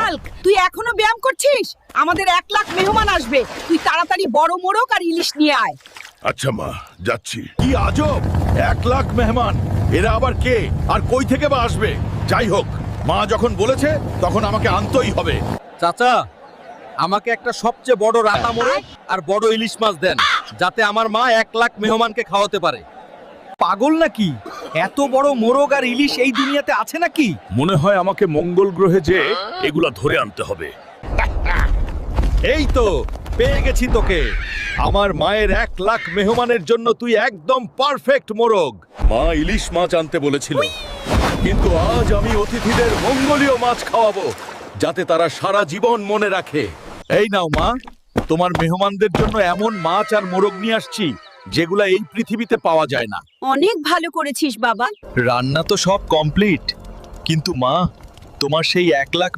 Hulk, তুই এখনো ব্যায়াম করছিস? আমাদের 1 লাখ মেহমান আসবে, তুই তাড়াতাড়ি বড় মোরগ আর ইলিশ নিয়ে আয়। আচ্ছা মা, যাচ্ছি। কি আজব, 1 লাখ মেহমান! এরা আবার কে আর কই থেকে বা আসবে? যাই হোক, মা যখন বলেছে তখন আমাকে আনতেই হবে। চাচা, আমাকে একটা সবচেয়ে বড় রাতা মোরগ আর বড় ইলিশ মাছ দেন, যাতে আমার মা 1 লাখ মেহমানকে খাওয়াতে পারে। পাগল নাকি? এত বড় মোরগ আর ইলিশ এই দুনিয়াতে আছে নাকি? মনে হয় আমাকে মঙ্গল গ্রহে যে এগুলা ধরে আনতে হবে। এই তো পেয়ে গেছি তোকে। আমার মায়ের 1 লাখ মেহমানের জন্য তুই একদম পারফেক্ট মোরগ। মা ইলিশ মাছ আনতে বলেছিল, কিন্তু আজ আমি অতিথিদের মঙ্গলীয় মাছ খাওয়াবো, যাতে তারা সারা জীবন মনে রাখে। এই নাও মা, তোমার মেহমানদের জন্য এমন মাছ আর মোরগ নিয়ে আসছি যেগুলা এই পৃথিবীতে পাওয়া যায় না। অনেক ভালো করেছিস বাবা। রান্না তো সব কমপ্লিট, কিন্তু মা, তোমার সেই 1 লাখ